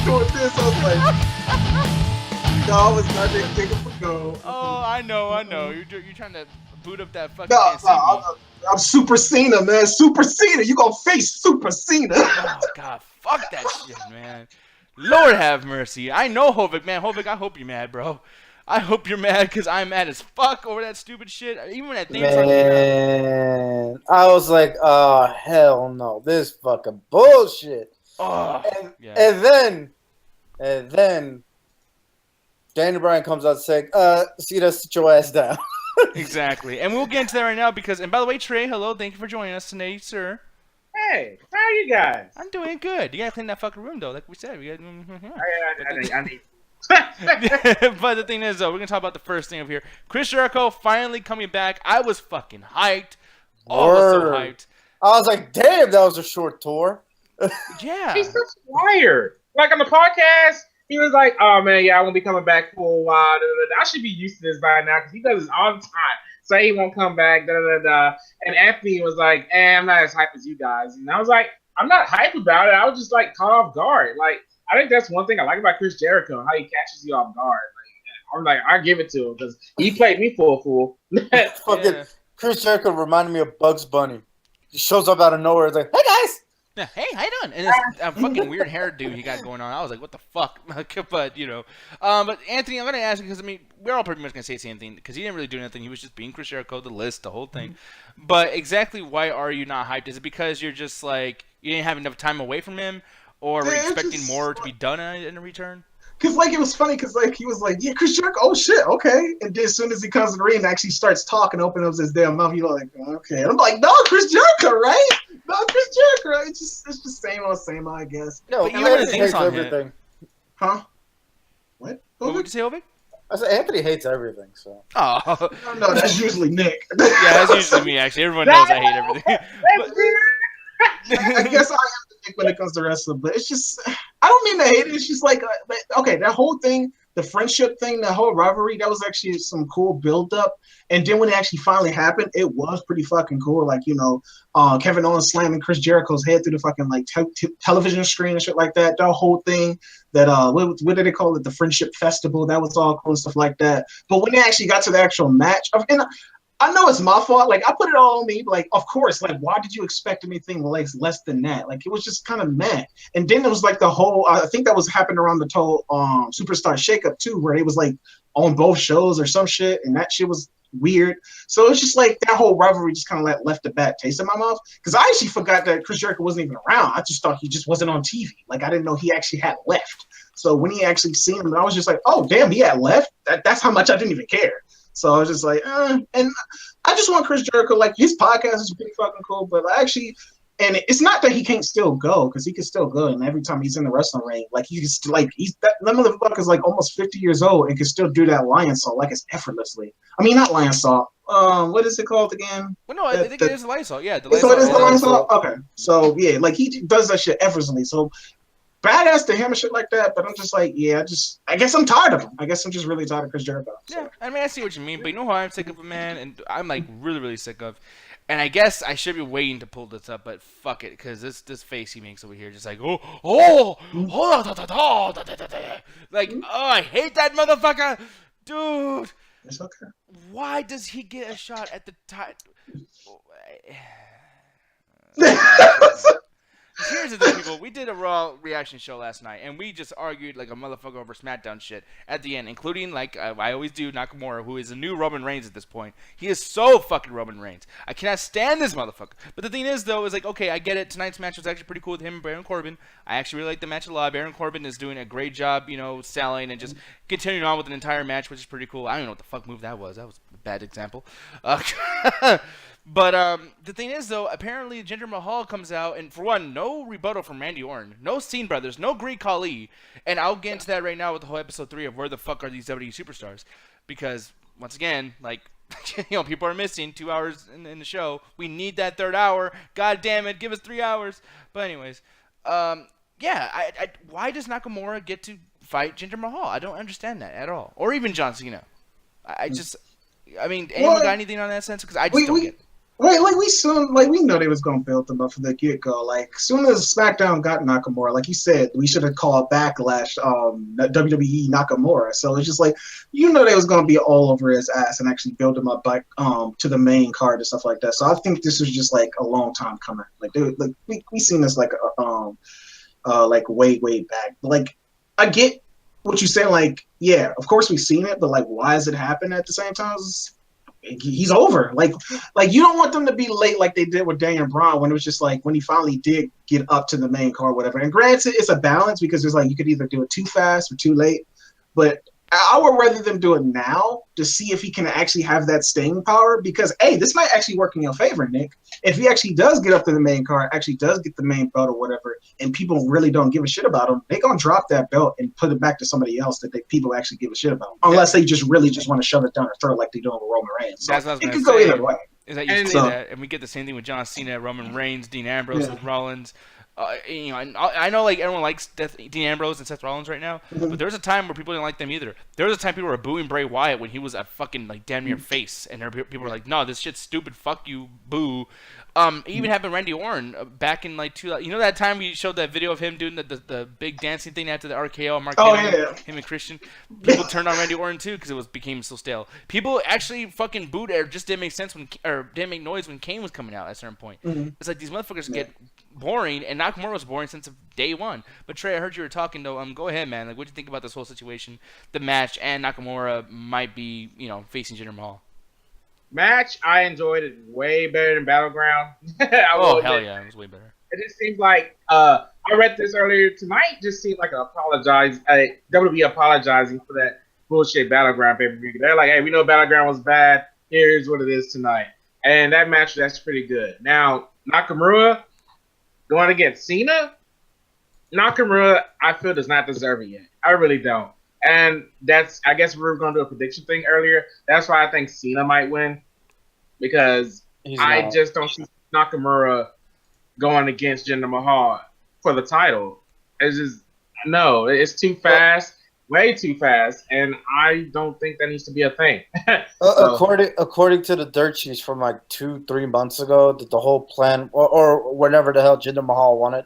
doing this. I was like, no, I was not thinking for go. Oh, I know. You're trying to boot up that fucking No, can't see me. I'm Super Cena, man. Super Cena. You gonna face Super Cena. Oh, God. Fuck that shit, man. Lord have mercy. I know Hovik, man. Hovik, I hope you're mad, bro. I hope you're mad because I'm mad as fuck over that stupid shit. Even when that theme song came out. Man, I was like, oh, hell no. This fucking bullshit. Oh, yeah. And then, Daniel Bryan comes out saying, Cena, sit your ass down. Exactly. And we'll get into that right now because, and by the way, Trey, hello. Thank you for joining us today, sir. Hey, how are you guys? I'm doing good. You gotta clean that fucking room, though, like we said. We gotta, I need. But the thing is, though, we're gonna talk about the first thing over here. Chris Jericho finally coming back. I was fucking hyped. Oh, I was so hyped. I was like, damn, that was a short tour. Yeah. He's such a liar. Like on the podcast, he was like, "Oh man, yeah, I won't be coming back for a while. Da, da, da. I should be used to this by now because he does this all the time. Say he won't come back. Da da da." And Anthony was like, I'm not as hyped as you guys." And I was like, "I'm not hyped about it. I was just like caught off guard. Like I think that's one thing I like about Chris Jericho, how he catches you off guard. Like I'm like, I give it to him because he played me for a fool." Fucking Chris Jericho reminded me of Bugs Bunny. He shows up out of nowhere. It's like, hey guys. Yeah, hey, how you doing? And this fucking weird hairdo he got going on. I was like, what the fuck? But, you know. But, Anthony, I'm going to ask you because, I mean, we're all pretty much going to say the same thing because he didn't really do anything. He was just being Chris Jericho, the list, the whole thing. But exactly why are you not hyped? Is it because you're just like, you didn't have enough time away from him? Or were you expecting more to be done in a return? Because, like, it was funny because, like, he was like, yeah, Chris Jericho, oh, shit, okay. And then as soon as he comes to the ring and actually starts talking, opens up his damn mouth, you're like, okay. And I'm like, no, Chris Jericho, right? No, Chris Jericho. It's just same old, I guess. No, but you had Anthony hates everything. Huh? What? What would you say, Obi? I said Anthony hates everything, so. Oh. No, that's usually Nick. Yeah, that's usually me, actually. Everyone knows I hate everything. I guess I am the Nick when it comes to wrestling, but it's just, I don't mean to hate it. It's just like, okay, that whole thing, the friendship thing, the whole rivalry, that was actually some cool build-up. And then when it actually finally happened, it was pretty fucking cool. Like, you know, Kevin Owens slamming Chris Jericho's head through the fucking, like, television screen and shit like that. That whole thing, that, what did they call it? The Friendship Festival. That was all cool and stuff like that. But when they actually got to the actual match, and I know it's my fault. Like, I put it all on me. Like, of course, like, why did you expect anything like less than that? Like, it was just kind of mad. And then it was like the whole, I think that was happening around the whole Superstar Shakeup too, where it was like on both shows or some shit, and that shit was weird. So it's just like that whole rivalry just kind of like left a bad taste in my mouth. Because I actually forgot that Chris Jericho wasn't even around. I just thought he just wasn't on TV. Like, I didn't know he actually had left. So when he actually seen him, I was just like, oh, damn, he had left? That's how much I didn't even care. So I was just like, and I just want Chris Jericho, like, his podcast is pretty fucking cool, but actually, and it's not that he can't still go, because he can still go, and every time he's in the wrestling ring, like, he's like, that motherfucker's like almost 50 years old and can still do that lion salt, like, it's effortlessly. I mean, not lion salt. What is it called again? Well, no, I think it is the lion salt. Yeah, the so it is the lion salt? Okay. So, yeah, like, he does that shit effortlessly. So, badass to him and shit like that, but I'm just like, yeah, I guess I'm tired of him. I guess I'm just really tired of Chris Jericho. So. Yeah, I mean, I see what you mean, but you know who I'm sick of, man, and I'm like really, really sick of, and I guess I should be waiting to pull this up, but fuck it, because this face he makes over here, just like, like, oh, I hate that motherfucker, dude. It's okay. Why does he get a shot at the time? Here's the thing, people. We did a Raw reaction show last night, and we just argued like a motherfucker over SmackDown shit at the end, including, like I always do, Nakamura, who is a new Roman Reigns at this point. He is so fucking Roman Reigns. I cannot stand this motherfucker. But the thing is, though, is like, okay, I get it. Tonight's match was actually pretty cool with him and Baron Corbin. I actually really like the match a lot. Baron Corbin is doing a great job, you know, selling and just continuing on with an entire match, which is pretty cool. I don't know what the fuck move that was. That was a bad example. But the thing is, though, apparently Jinder Mahal comes out, and for one, no rebuttal from Randy Orton, no Steen Brothers, no Great Kahli, and I'll get into that right now with the whole episode 3 of where the fuck are these WWE superstars, because once again, like, you know, people are missing 2 hours in the show. We need that third hour. God damn it, give us 3 hours. But anyways, yeah, why does Nakamura get to fight Jinder Mahal? I don't understand that at all, or even John Cena. I mean, anyone got anything on that sense? Because I just don't get it. Like we know they was gonna build them up from the get go. Like soon as SmackDown got Nakamura, like you said, we should have called Backlash WWE Nakamura. So it's just like they was gonna be all over his ass and actually build him up back to the main card and stuff like that. So I think this was just like a long time coming. Like we seen this like way back. But, like I get what you're saying. Like yeah, of course we've seen it, but like why does it happen at the same time? He's over. Like you don't want them to be late like they did with Daniel Bryan when it was just like when he finally did get up to the main card, whatever. And granted, it's a balance because there's like you could either do it too fast or too late. But I would rather them do it now to see if he can actually have that staying power because this might actually work in your favor, Nick. If he actually does get up to the main card, actually does get the main belt or whatever, and people really don't give a shit about him, they're gonna drop that belt and put it back to somebody else that people actually give a shit about. Unless they just really just want to shove it down their throat like they do with Roman Reigns. So that's what I was it gonna could say. go either way. Is that you say that, and we get the same thing with John Cena, Roman Reigns, Dean Ambrose, with Rollins. I know like everyone likes Dean Ambrose and Seth Rollins right now, but there was a time where people didn't like them either. There was a time people were booing Bray Wyatt when he was a fucking like damn near face, and people were like, "No, this shit's stupid. Fuck you, boo." It even happened to Randy Orton back in like that time we showed that video of him doing the big dancing thing after the RKO on Mark him and Christian. People turned on Randy Orton too because became so stale. People actually fucking booed or just didn't make sense didn't make noise when Kane was coming out at a certain point. It's like these motherfuckers get boring, and Nakamura was boring since day one. But Trey, I heard you were talking though. Go ahead, man. Like, what do you think about this whole situation, the match, and Nakamura might be facing Jinder Mahal? Match, I enjoyed it way better than Battleground. Hell yeah, it was way better. It just seems like I read this earlier tonight. Just seemed like WWE apologizing for that bullshit Battleground pay-per-view. They're like, hey, we know Battleground was bad. Here's what it is tonight. And that match, that's pretty good. Now Nakamura going against Cena. Nakamura, I feel, does not deserve it yet. I really don't. And I guess we were going to do a prediction thing earlier. That's why I think Cena might win. Because I just don't see Nakamura going against Jinder Mahal for the title. It's just, no, it's too fast, way too fast. And I don't think that needs to be a thing. According to the dirt sheets from like 2-3 months ago, that the whole plan, or whenever the hell Jinder Mahal won it,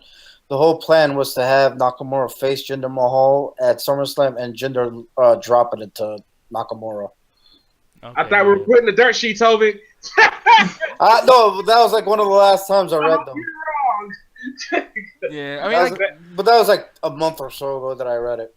the whole plan was to have Nakamura face Jinder Mahal at SummerSlam and Jinder dropping it to Nakamura. Okay. I thought we were putting the dirt sheets over. No, that was like one of the last times I read them. You're wrong. Yeah, I mean, but that was like a month or so ago that I read it.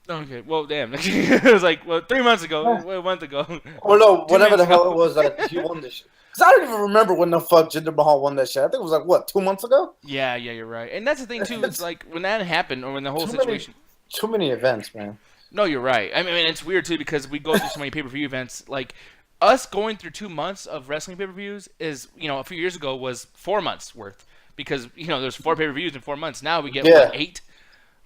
Okay, well, damn. It was like 3 months ago, a month ago. Or no, whatever the hell it was that he won this shit. Because I don't even remember when the fuck Jinder Mahal won that shit. I think it was like, 2 months ago? Yeah, you're right. And that's the thing, too. It's like when that happened or when the whole situation. Too many events, man. No, you're right. I mean, it's weird, too, because we go through so many pay-per-view events. Like, us going through 2 months of wrestling pay-per-views is, a few years ago was 4 months worth. Because, there's 4 pay-per-views in 4 months. Now we get, 8?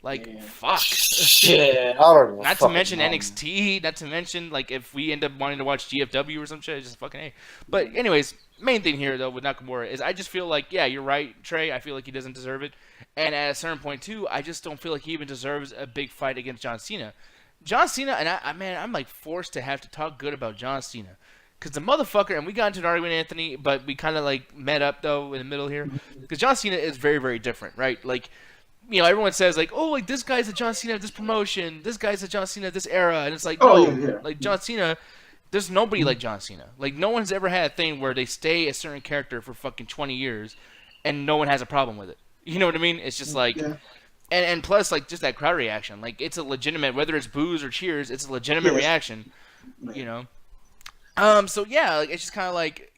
Like, fuck. Shit. I don't know. Not to mention NXT. Not to mention, like, if we end up wanting to watch GFW or some shit, it's just fucking A. But, anyways, main thing here, though, with Nakamura is I just feel like, yeah, you're right, Trey. I feel like he doesn't deserve it. And at a certain point, too, I just don't feel like he even deserves a big fight against John Cena. John Cena, and I'm, like, forced to have to talk good about John Cena. Because the motherfucker, and we got into an argument, Anthony, but we kind of, like, met up, though, in the middle here. Because John Cena is very, very different, right? Like, everyone says, like, oh, like, this guy's a John Cena of this promotion. This guy's a John Cena of this era. And it's like, like, John Cena, there's nobody like John Cena. Like, no one's ever had a thing where they stay a certain character for fucking 20 years and no one has a problem with it. You know what I mean? It's just like, and plus, like, just that crowd reaction. Like, it's a legitimate, whether it's boos or cheers, it's a legitimate reaction, So, yeah, like, it's just kind of like,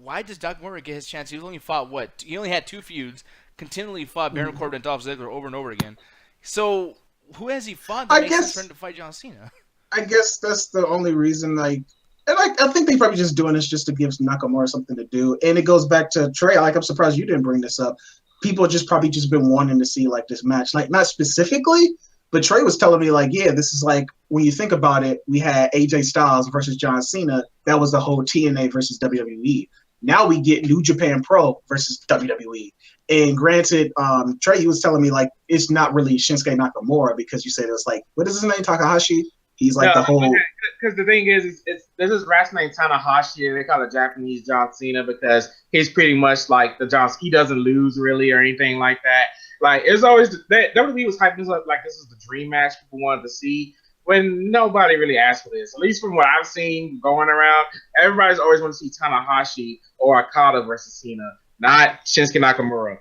why does Doc Murray get his chance? He only fought, he only had 2 feuds. Continually fought Baron Corbin and Dolph Ziggler over and over again. So, who has he fought that makes sense for him to fight John Cena? I guess that's the only reason, like, and I think they probably just doing this just to give Nakamura something to do. And it goes back to Trey. Like, I'm surprised you didn't bring this up. People just probably just been wanting to see, like, this match. Like, not specifically, but Trey was telling me, like, yeah, this is like, when you think about it, we had AJ Styles versus John Cena. That was the whole TNA versus WWE. Now we get New Japan Pro versus WWE. And granted, Trey, he was telling me, like, it's not really Shinsuke Nakamura because you said it's like, what is his name, Takahashi? He's like the whole because the thing is, this is wrestling named Tanahashi, and they call it Japanese John Cena because he's pretty much like the John. He doesn't lose really or anything like that. Like it's always that WWE was hyping this up like this is the dream match people wanted to see. When nobody really asked for this, at least from what I've seen going around, everybody's always want to see Tanahashi or Okada versus Cena, not Shinsuke Nakamura.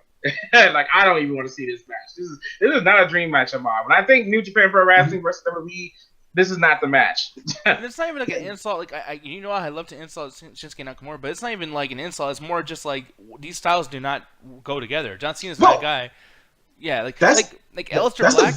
Like I don't even want to see this match. This is not a dream match of mine. When I think New Japan Pro Wrestling versus WWE, this is not the match. And it's not even like an insult. Like I love to insult Shinsuke Nakamura, but it's not even like an insult. It's more just like these styles do not go together. John Cena's that guy. Yeah, like Aleister Black.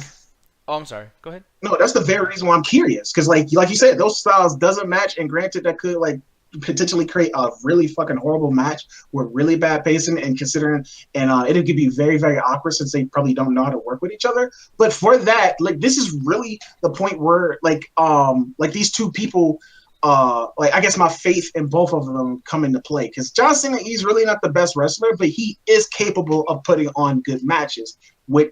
Oh, I'm sorry. Go ahead. No, that's the very reason why I'm curious. Because, like you said, those styles doesn't match. And granted, that could, like, potentially create a really fucking horrible match with really bad pacing and considering. And it could be very, very awkward since they probably don't know how to work with each other. But for that, like, this is really the point where, like these two people, I guess my faith in both of them come into play. Because John Cena, he's really not the best wrestler, but he is capable of putting on good matches with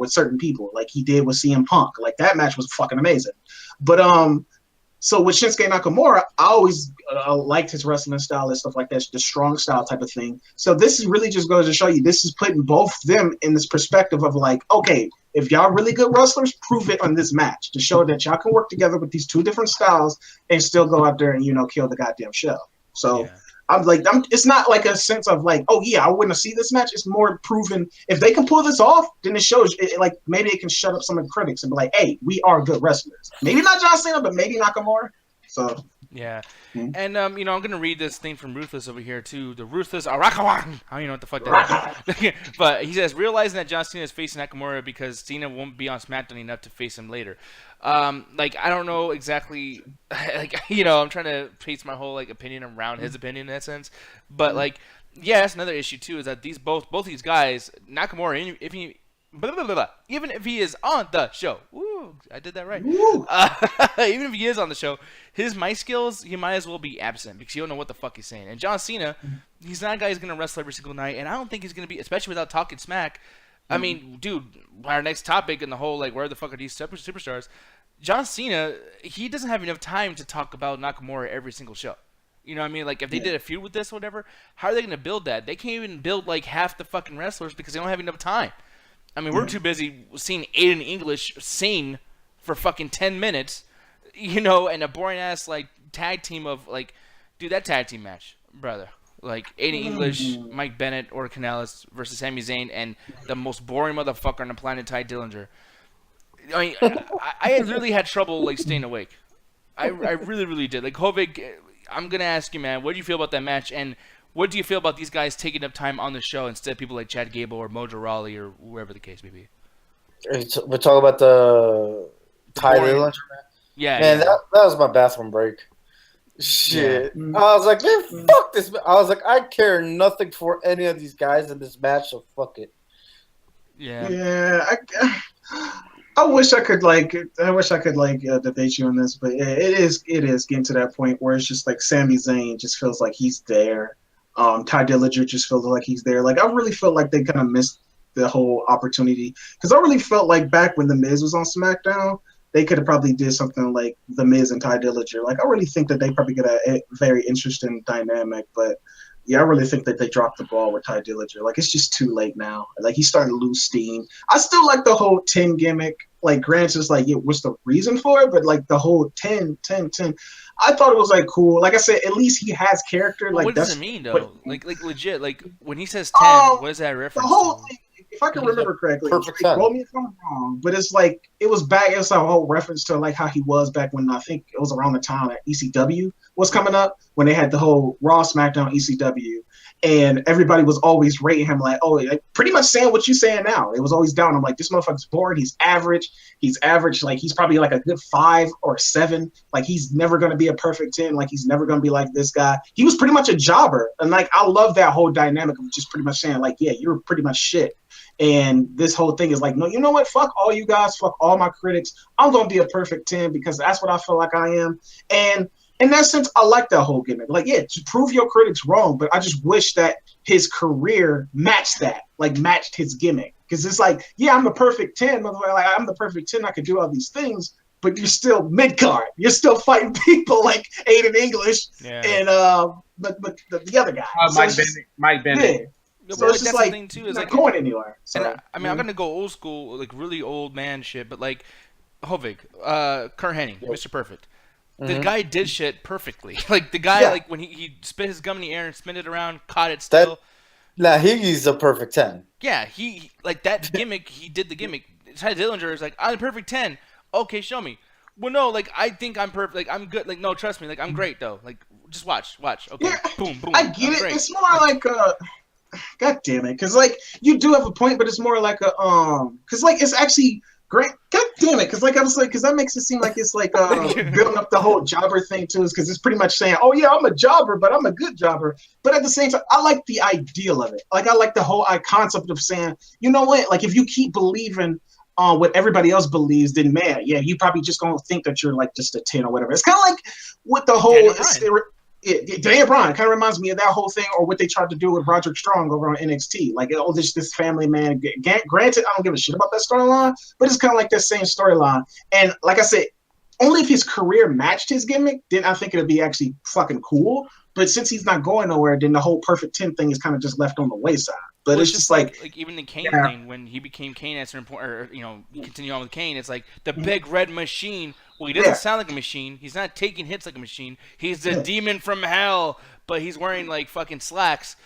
certain people, like he did with CM Punk. Like that match was fucking amazing. But so with Shinsuke Nakamura, I always liked his wrestling style and stuff like that, the strong style type of thing. So this is really just goes to show you, this is putting both them in this perspective of like, okay, if y'all really good wrestlers, prove it on this match to show that y'all can work together with these two different styles and still go out there and kill the goddamn show. So. Yeah. It's not like a sense of like, oh yeah, I wouldn't see this match. It's more proven if they can pull this off, then it shows like maybe it can shut up some of the critics and be like, hey, we are good wrestlers. Maybe not John Cena, but maybe Nakamura. So yeah, and I'm gonna read this thing from Ruthless over here too. The Ruthless Arakawan. I don't even know what the fuck that is. But he says realizing that John Cena is facing Nakamura because Cena won't be on SmackDown enough to face him later. I don't know exactly. I'm trying to paste my whole opinion around his opinion in that sense. But that's another issue too is that both these guys, Nakamura, even if he is on the show. Woo, I did that right. Even if he is on the show, his mic skills, he might as well be absent because you don't know what the fuck he's saying. And John Cena, he's not a guy who's going to wrestle every single night, and I don't think he's going to be, especially without talking smack. I mean, dude, our next topic in the whole, where the fuck are these superstars? John Cena, he doesn't have enough time to talk about Nakamura every single show. You know what I mean? If they did a feud with this or whatever, how are they going to build that? They can't even build, half the fucking wrestlers because they don't have enough time. I mean, we're too busy seeing Aiden English sing for fucking 10 minutes, and a boring-ass, tag team of, dude, that tag team match, brother. Aiden English, Mike Bennett, or Canales versus Sami Zayn, and the most boring motherfucker on the planet, Ty Dillinger. I mean, I literally had trouble, staying awake. I really, really did. Hovig, I'm going to ask you, man, what do you feel about that match, and what do you feel about these guys taking up time on the show instead of people like Chad Gable or Mojo Rawley or whoever the case may be? We're talking about the Ty Dillinger? Yeah. Man, that was my bathroom break. Shit. Yeah. I was like, man, fuck this. I was like, I care nothing for any of these guys in this match, so fuck it. Yeah. Yeah. I wish I could debate you on this, but it is getting to that point where it's just Sami Zayn just feels like he's there. Ty Dillinger just feels like he's there. I really felt like they kind of missed the whole opportunity because I really felt like back when The Miz was on SmackDown, they could have probably did something like The Miz and Ty Dillinger. I really think that they probably get a very interesting dynamic, but yeah, I really think that they dropped the ball with Ty Dillinger. It's just too late now. He's starting to lose steam. I still like the whole 10 gimmick. Grant's just what's the reason for it? But the whole 10, I thought it was cool. Like I said, at least he has character. What does it mean though? Legit. When he says 10, what is that reference? The whole thing. If I can remember correctly, quote me if I'm wrong, but it's it was a whole reference to how he was back when I think it was around the time that ECW was coming up when they had the whole Raw SmackDown ECW, and everybody was always rating him pretty much saying what you're saying now. It was always down. I'm like, this motherfucker's boring. He's average. He's probably a good 5 or 7. He's never gonna be a perfect 10. He's never gonna be like this guy. He was pretty much a jobber, and I love that whole dynamic of just pretty much saying yeah, you're pretty much shit. And this whole thing is no, you know what? Fuck all you guys. Fuck all my critics. I'm going to be a perfect 10 because that's what I feel like I am. And in that sense, I like that whole gimmick. Yeah, to prove your critics wrong, but I just wish that his career matched that, matched his gimmick. Because it's yeah, I'm the perfect 10. I'm the perfect 10. I could do all these things. but you're still mid card. You're still fighting people like Aiden English and the other guy. Mike Bennett. Yeah. So it's just like, the thing too, is not going anywhere. So, and I mean, I'm gonna go old school, like really old man shit, but like Hovig, Kurt Hennig, Mr. Perfect. The guy did shit perfectly. Like the guy, like when he spit his gum in the air and spun it around, caught it still. He's a perfect 10. Yeah, he like that gimmick. He did the gimmick. Ty Dillinger is like, I'm a perfect 10. Okay, show me. Well, no, like I think I'm perfect. Like I'm good. Like no, trust me. Like I'm great though. Like just watch. Okay, yeah, boom. I get it. Great. It's more like God damn it, because like you do have a point, but it's more like a because like it's actually great. God damn it, because like I was like, because that makes it seem like it's like building up the whole jobber thing too, is because it's pretty much saying, oh yeah, I'm a jobber, but I'm a good jobber. But at the same time, I like the ideal of it. Like I like the whole concept of saying, you know what, like if you keep believing on what everybody else believes, then man, yeah, you probably just gonna think that you're like just a 10 or whatever. It's kind of like with the whole. Daniel Bryan kind of reminds me of that whole thing, or what they tried to do with Roderick Strong over on NXT. Like, oh, this family man. Granted, I don't give a shit about that storyline, but it's kind of like that same storyline. And like I said, only if his career matched his gimmick, then I think it'd be actually fucking cool. But since he's not going nowhere, then the whole perfect 10 thing is kind of just left on the wayside. But it's just like even the Kane thing, when he became Kane at a certain point, or you continue on with Kane, it's like the big red machine. Well, he doesn't sound like a machine. He's not taking hits like a machine. He's the demon from hell, but he's wearing like fucking slacks.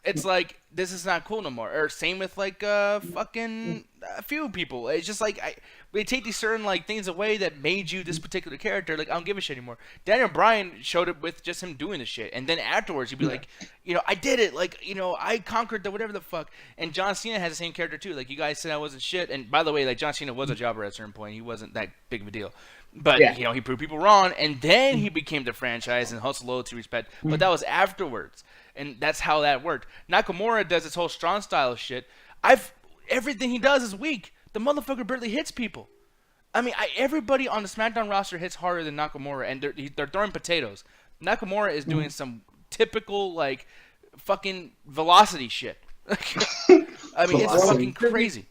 It's like this is not cool no more. Or same with like fucking a few people. It's just like they take these certain like things away that made you this particular character. Like I don't give a shit anymore. Daniel Bryan showed it with just him doing the shit, and then afterwards he'd be like, I did it. Like I conquered the whatever the fuck. And John Cena has the same character too. Like you guys said I wasn't shit. And by the way, like John Cena was a jobber at a certain point. He wasn't that big of a deal. But he proved people wrong, and then he became the franchise and hustle, loyalty, respect. But that was afterwards, and that's how that worked. Nakamura does this whole strong style shit. Everything he does is weak. The motherfucker barely hits people. I mean, everybody on the SmackDown roster hits harder than Nakamura, and they're throwing potatoes. Nakamura is doing some typical like fucking velocity shit. I mean, it's fucking crazy.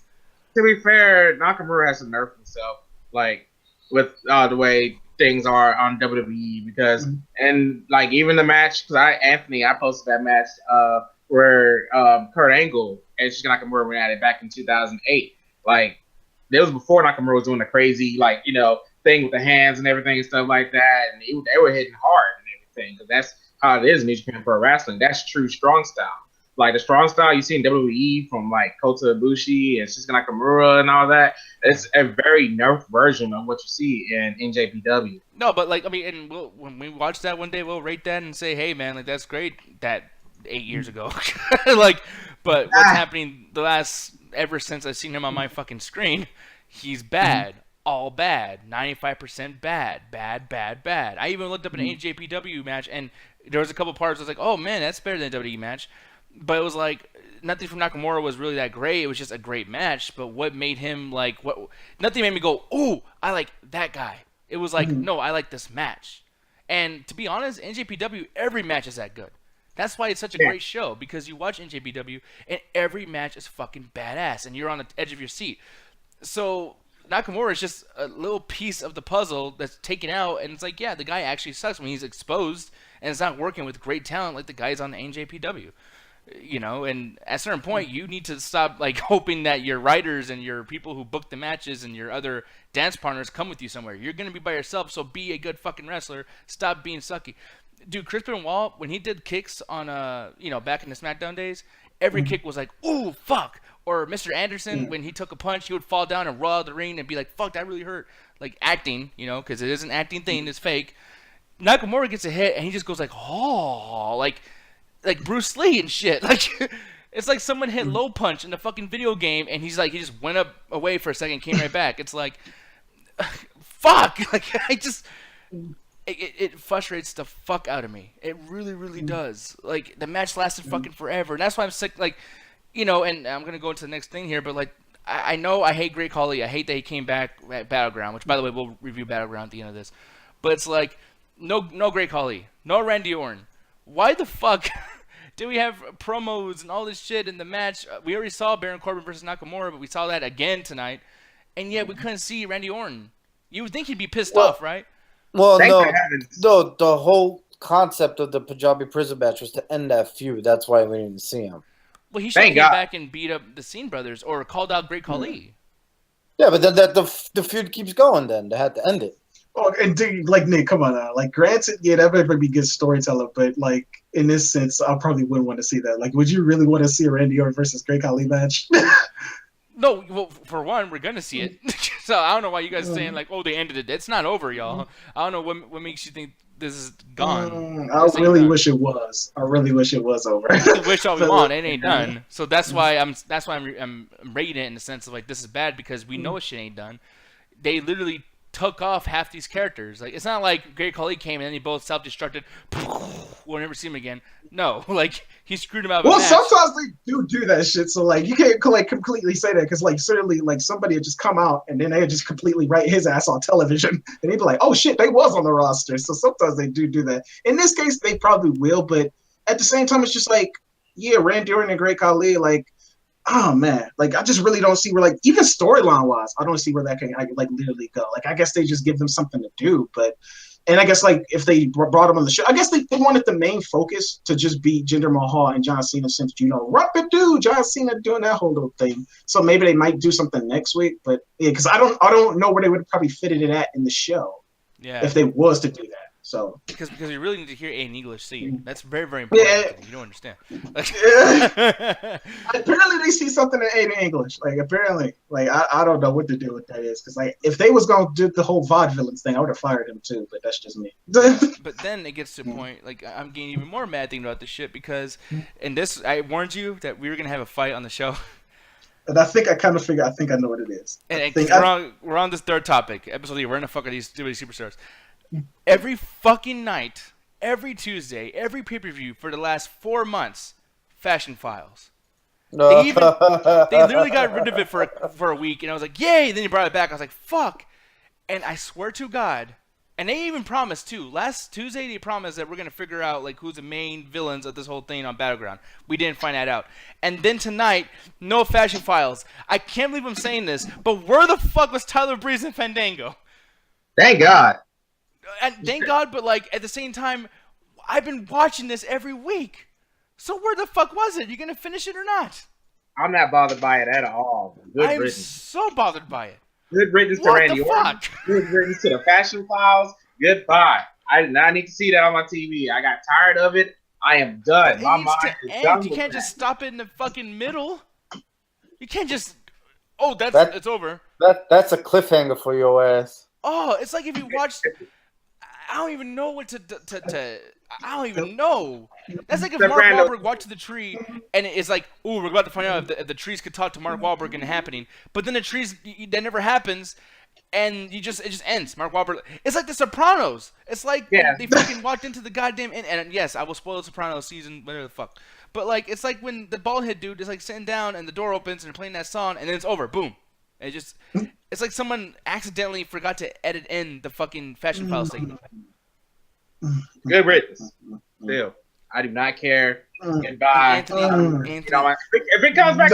To be fair, Nakamura has to nerf himself. Like. With the way things are on WWE, because and like even the match, because I posted that match where Kurt Angle and Shinsuke Nakamura went at it back in 2008. Like it was before Nakamura was doing the crazy thing with the hands and everything and stuff like that, and they were hitting hard and everything, because that's how it is in New Japan Pro Wrestling. That's true strong style. Like the strong style you see in WWE from like Kota Ibushi and Shinsuke Nakamura and all that, it's a very nerfed version of what you see in NJPW. No, but like I mean, and when we watch that one day, we'll rate that and say, hey man, like that's great that 8 years ago. Like, but what's happening ever since I've seen him on my fucking screen, he's bad. All bad. 95% bad. Bad. I even looked up an NJPW match, and there was a couple parts I was like, oh man, that's better than a WWE match. But it was like nothing from Nakamura was really that great. It was just a great match. But what made him like nothing made me go, ooh, I like that guy. It was like, no, I like this match. And to be honest, NJPW, every match is that good. That's why it's such a great show, because you watch NJPW and every match is fucking badass and you're on the edge of your seat. So Nakamura is just a little piece of the puzzle that's taken out, and it's like, yeah, the guy actually sucks when he's exposed and it's not working with great talent like the guys on the NJPW. And at a certain point, you need to stop like hoping that your writers and your people who book the matches and your other dance partners come with you somewhere. You're gonna be by yourself, so be a good fucking wrestler. Stop being sucky. Dude, Chris Benoit, when he did kicks on back in the SmackDown days, every kick was like, ooh, fuck. Or Mr. Anderson, when he took a punch, he would fall down and roll out of the ring and be like, fuck, that really hurt. Like acting, because it is an acting thing, it's fake. Nakamura gets a hit and he just goes like, oh, like Bruce Lee and shit. Like it's like someone hit low punch in the fucking video game and he just went away for a second, came right back. It's like, fuck. Like it frustrates the fuck out of me. It really, really does. Like the match lasted fucking forever, and that's why I'm sick. Like, and I'm gonna go into the next thing here, but like I know I hate Great Kahli. I hate that he came back at Battleground, which by the way we'll review Battleground at the end of this. But it's like no Great Kahli, no Randy Orton. Why the fuck do we have promos and all this shit in the match? We already saw Baron Corbin versus Nakamura, but we saw that again tonight, and yet we couldn't see Randy Orton. You would think he'd be pissed off, right? Well, Thank no, heavens. no. The whole concept of the Punjabi prison match was to end that feud. That's why we didn't see him. Well, he should have Thank came God. back and beat up the Scene Brothers or called out Great Khali. Yeah, but then the feud keeps going. Then they had to end it. Oh, and dude, like Nick, come on now. Like, granted, yeah, that better be good storyteller, but like in this sense, I probably wouldn't want to see that. Like, would you really want to see a Randy Orton versus Great Khali match? No, well, for one, we're gonna see it. So I don't know why you guys are saying like, "Oh, they ended it." It's not over, y'all. I don't know what makes you think this is gone. I really wish it was. I really wish it was over. Wish all we want, it ain't done. So that's why I'm rating it in the sense of like this is bad because we know shit ain't done. They literally took off half these characters. Like it's not like Great Khali came and then he both self-destructed. We'll never see him again. No, like he screwed him out. Well, sometimes they do that shit. So like you can't like completely say that because like certainly like somebody would just come out and then they would just completely write his ass on television and they'd be like, oh shit, they was on the roster. So sometimes they do that. In this case, they probably will, but at the same time, it's just like, yeah, Randy Orton and Great Khali, like. Oh man, like I just really don't see where, like, even storyline wise, I don't see where that can like literally go. Like I guess they just give them something to do, but and I guess like if they brought them on the show, I guess they wanted the main focus to just be Jinder Mahal and John Cena since Rapid John Cena doing that whole little thing. So maybe they might do something next week, but yeah, because I don't know where they would probably fit it at in the show. Yeah, if they was to do that. So because you really need to hear an English scene. That's very, very important. Yeah. You don't understand. Apparently they see something in English. Like apparently, like I don't know what to do with that is because like if they was gonna do the whole vaudevillains thing, I would have fired them too. But that's just me. But then it gets to the point like I'm getting even more mad thinking about this shit because, and this I warned you that we were gonna have a fight on the show. And I think I kind of figure. I think I know what it is. And we're on this third topic. Episode 8. We're in the fuck are these WWE superstars. Every fucking night, every Tuesday, every pay-per-view for the last 4 months, Fashion Files. They literally got rid of it for a week, and I was like, yay! Then he brought it back. I was like, fuck. And I swear to God, and they even promised too. Last Tuesday, they promised that we're gonna figure out like who's the main villains of this whole thing on Battleground. We didn't find that out. And then tonight, no Fashion Files. I can't believe I'm saying this, but where the fuck was Tyler Breeze and Fandango? Thank God. And thank God, but like at the same time, I've been watching this every week. So where the fuck was it? You gonna finish it or not? I'm not bothered by it at all. I'm so bothered by it. Good riddance to Randy Orton. Good riddance to the Fashion Files. Goodbye. I did not need to see that on my TV. I got tired of it. I am done. My mind is done. You can't just stop it in the fucking middle. You can't just. Oh, it's over. That's a cliffhanger for your ass. Oh, it's like if you watch. I don't even know what to I don't even know. That's like if Mark Wahlberg walked to the tree and it's like, ooh, we're about to find out if the trees could talk to Mark Wahlberg and happening. But then the trees, that never happens, and it just ends. Mark Wahlberg. It's like The Sopranos. It's like they fucking walked into the goddamn and yes, I will spoil The Sopranos season, whatever the fuck. But like, it's like when the bald head dude is like sitting down and the door opens and they're playing that song and then it's over. Boom. And it's like someone accidentally forgot to edit in the fucking Fashion Files segment. Good riddance. Still, I do not care. Goodbye. Anthony. If it comes back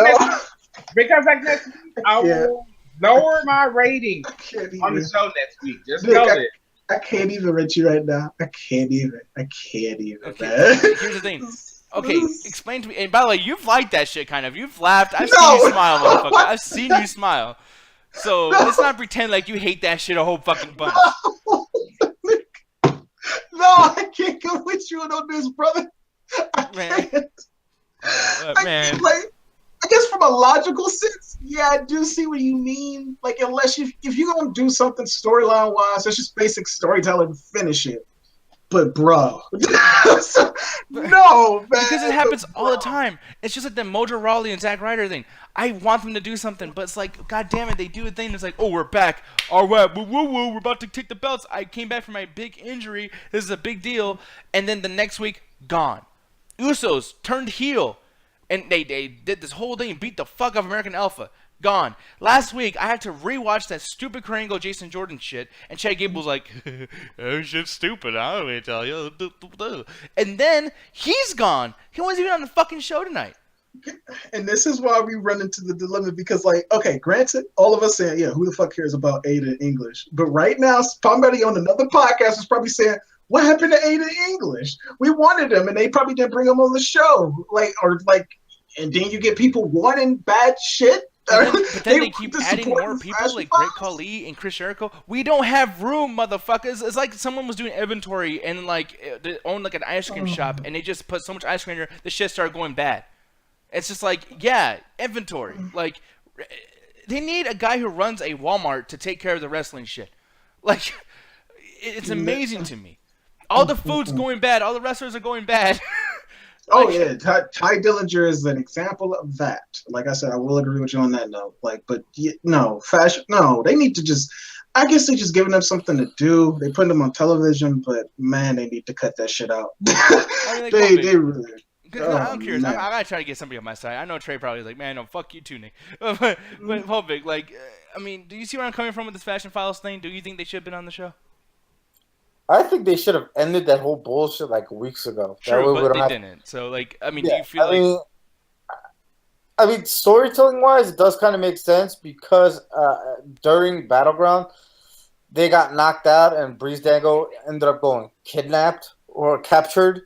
next week, I will lower my rating on the show next week. Just know it. I can't even read you right now. I can't even. Okay, here's the thing. Okay, explain to me. And by the way, you've liked that shit, kind of. You've laughed. I've seen you smile, motherfucker. I've seen you smile. So let's not pretend like you hate that shit a whole fucking bunch. No, I can't go with you on this, brother. I can't. Man. I guess from a logical sense, yeah, I do see what you mean. Like, unless if you're gonna do something storyline wise, that's just basic storytelling to finish it. But bro, no, man. Because it happens all the time. It's just like the Mojo Rawley and Zack Ryder thing. I want them to do something, but it's like, god damn it, they do a thing that's like, oh, we're back. All right, woo, we're about to take the belts. I came back from my big injury. This is a big deal. And then the next week, gone. Usos turned heel. And they did this whole thing, beat the fuck out of American Alpha. Gone. Last week, I had to rewatch that stupid Kurt Angle Jason Jordan shit, and Chad Gable was like, "Oh, shit's stupid. I don't tell you." And then he's gone. He wasn't even on the fucking show tonight. And this is why we run into the dilemma because, like, okay, granted, all of us saying, yeah, who the fuck cares about Ada in English? But right now, somebody on another podcast is probably saying, what happened to Ada in English? We wanted him, and they probably didn't bring him on the show. And then you get people wanting bad shit. But then they keep adding more people like Great Kahli and Chris Jericho. We don't have room, motherfuckers. It's like someone was doing inventory and like they own like an ice cream shop and they just put so much ice cream in there, the shit started going bad. It's just like, yeah, inventory. Like, they need a guy who runs a Walmart to take care of the wrestling shit. Like, it's amazing to me. All the food's going bad. All the wrestlers are going bad. Oh yeah, Ty Dillinger is an example of that. Like I said, I will agree with you on that note. Fashion. No, they need to just. I guess they just giving them something to do. They put them on television, but man, they need to cut that shit out. They really. I'm curious. I gotta try to get somebody on my side. I know Trey probably is like, man, no, fuck you too, Nick. but Hobig, like, I mean, do you see where I'm coming from with this Fashion Files thing? Do you think they should have been on the show? I think they should have ended that whole bullshit like weeks ago. True, but they didn't. So, like, I mean, do you feel I mean, storytelling-wise, it does kind of make sense because during Battleground, they got knocked out and Breezango ended up going kidnapped or captured.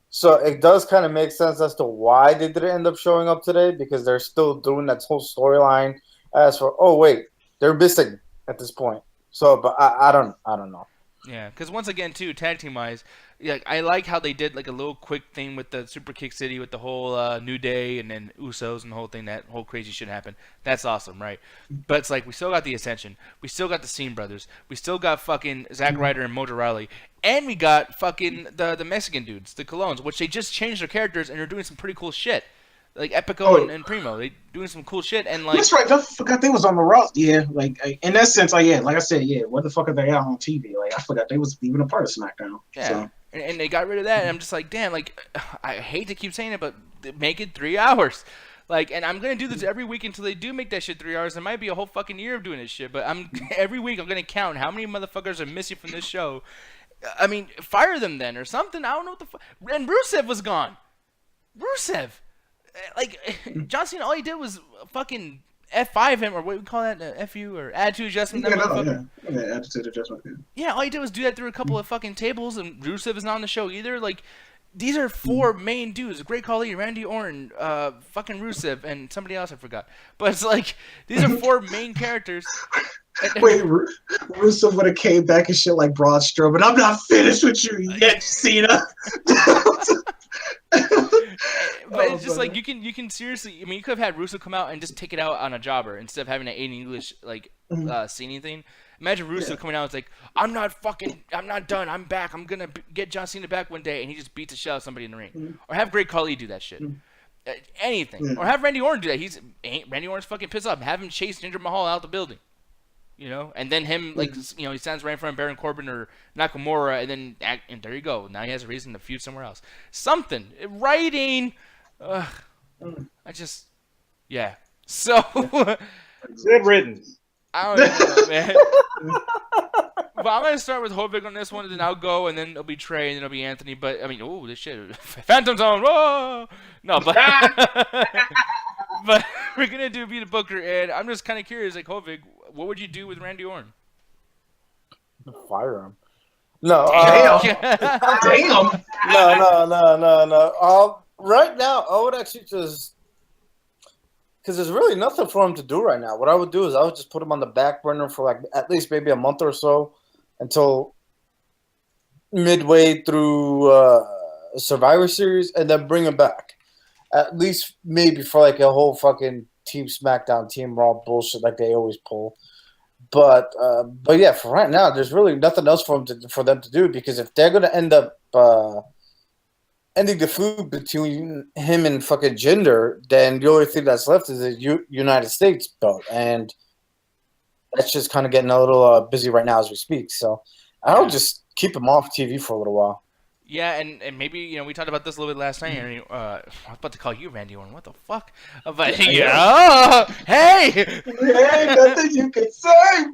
So it does kind of make sense as to why they didn't end up showing up today because they're still doing that whole storyline as for, oh, wait, they're missing at this point. So, but I don't know. Yeah, because once again, too, tag team wise, like I like how they did like a little quick thing with the Super Kick City with the whole New Day and then Usos and the whole thing. That whole crazy shit happened. That's awesome, right? But it's like we still got the Ascension, we still got the Seam Brothers, we still got fucking Zack Ryder and Mojo Rawley, and we got fucking the Mexican dudes, the Colognes, which they just changed their characters and they're doing some pretty cool shit. Like Epico and Primo, they doing some cool shit and like. That's right. I forgot they was on the Raw. Yeah, like in that sense, like I said, yeah. What the fuck are they out on TV? Like I forgot they was even a part of SmackDown. Yeah, so. and they got rid of that, and I'm just like, damn. Like, I hate to keep saying it, but make it 3 hours. Like, and I'm gonna do this every week until they do make that shit 3 hours. It might be a whole fucking year of doing this shit, but every week I'm gonna count how many motherfuckers are missing from this show. I mean, fire them then or something. I don't know what the fuck. And Rusev was gone. Rusev. Like, John Cena, all he did was fucking F5 him, or what we call that, FU, or attitude adjustment. Attitude adjustment. Yeah, all he did was do that through a couple of fucking tables, and Rusev is not on the show either. Like, these are 4 main dudes: Great Kahli, Randy Orton, fucking Rusev, and somebody else I forgot. But it's like, these are 4 main characters. Wait, Rusev would have came back and shit like Braun Strowman. I'm not finished with you yet, Cena. But it's just like you can seriously. I mean, you could have had Russo come out and just take it out on a jobber instead of having an Aiden English like singing thing. Imagine Russo coming out and it's like, I'm not done. I'm back. I'm gonna get John Cena back one day, and he just beats the shit out of somebody in the ring. Or have Great Khali do that shit. Anything. Or have Randy Orton do that. Randy Orton's fucking pissed off. Have him chase Jinder Mahal out the building. You know, and then him he stands right in front of Baron Corbin or Nakamura, and there you go. Now he has a reason to feud somewhere else. Something writing. Yeah. So good riddance. I don't know, man. But I'm gonna start with Hovig on this one, and then I'll go, and then it'll be Trey, and then it'll be Anthony. But I mean, this shit, Phantom Zone. Whoa! No, but but we're gonna do Be the Booker, and I'm just kind of curious, like Hovig, what would you do with Randy Orton? Fire him. No. Damn. No. Right now, I would actually just because there's really nothing for him to do right now. What I would do is I would just put him on the back burner for like at least maybe a month or so until midway through Survivor Series, and then bring him back. At least maybe for like a whole fucking Team SmackDown, Team Raw bullshit like they always pull. But yeah, for right now, there's really nothing else for them to do because if they're gonna end up ending the feud between him and fucking Jinder, then the only thing that's left is the United States belt, and that's just kind of getting a little busy right now as we speak. So I'll just keep him off TV for a little while. Yeah, and maybe, we talked about this a little bit last night. I was about to call you Randy Orton. What the fuck? But, hey! Hey, nothing you can say!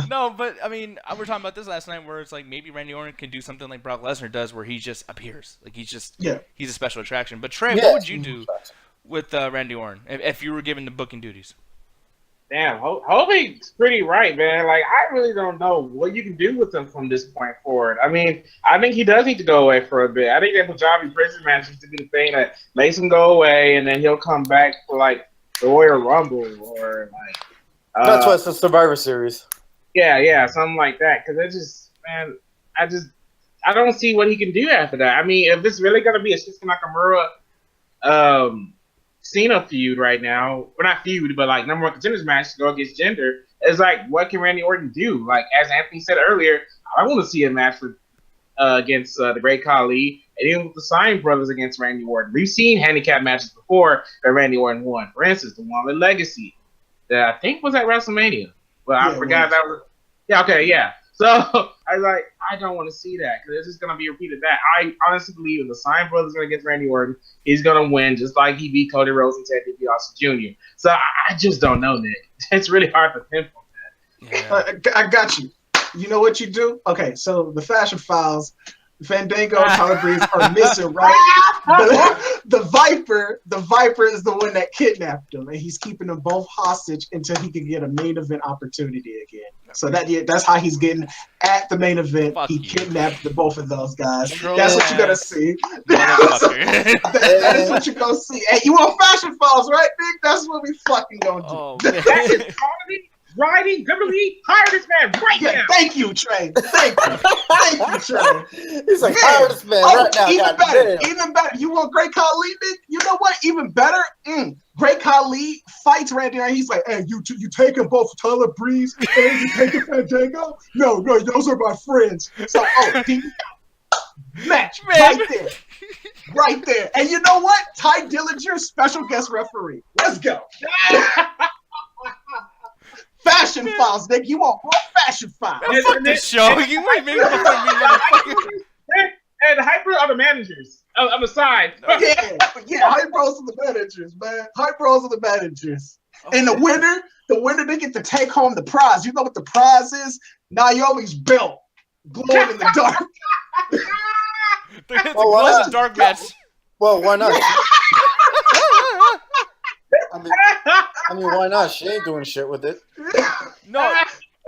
No, but, I mean, we were talking about this last night where it's like maybe Randy Orton can do something like Brock Lesnar does where he just appears. Like, he's a special attraction. But, Trey, what would you do with Randy Orton if you were given the booking duties? Damn, Hovey's pretty right, man. Like, I really don't know what you can do with him from this point forward. I mean, I think he does need to go away for a bit. I think that Punjabi prison match is to be the thing that makes him go away, and then he'll come back for, like, the Royal Rumble or, like... That's why it's the Survivor Series. Yeah, something like that. Because it's just, man, I don't see what he can do after that. I mean, if this is really going to be a Shinsuke Nakamura Cena feud right now, or not feud, but like number one contenders match to go against Jinder, it's like, what can Randy Orton do? Like, as Anthony said earlier, I want to see a match with against the Great Kahli, and even with the Sign Brothers against Randy Orton. We've seen handicap matches before that Randy Orton won. For instance, the one with Legacy that I think was at WrestleMania, but I forgot that was. Yeah, okay, yeah. So I was like, I don't want to see that because it's just gonna be repeated. That I honestly believe if the Sign Brothers are gonna get Randy Orton, he's gonna win just like he beat Cody Rhodes and Ted DiBiase Jr. So I just don't know, Nick. It's really hard to pinpoint that. Yeah. I got you. You know what you do? Okay, so the Fashion Files, Fandango and Tyler Breeze are missing, right? The Viper is the one that kidnapped him, and he's keeping them both hostage until he can get a main event opportunity again. So that's how he's getting at the main event. Fuck he you. kidnapped both of those guys. Troll That's what you're gonna ass see. motherfucker. That is what you're gonna see. Hey, you want Fashion Files, right, Nick? That's what we fucking gonna do. Oh, That is comedy, writing, WWE, hire this man right now. Thank you, Trey. Thank you, Trey. He's like, hire this man right now. Even God better. damn. Even better. You want Great Khali, Nick? You know what? Even better. Great Khali fights Randy Orton. He's like, hey, you taking both Tyler Breeze and you taking Fandango? No, those are my friends. So, match right there. And you know what? Ty Dillinger, special guest referee. Let's go. Fashion Files, Nick. You want more Fashion Files? Fuck this show. You ain't making fun of me, motherfucker. And the Hyper are the managers on the side. Yeah, Hype Bros are the managers, man. Hype Bros are the managers. And the winner, they get to take home the prize. You know what the prize is? Naomi's belt, glowing in the dark. It's a glow in the dark match. Well, why not? I mean, why not? She ain't doing shit with it. No,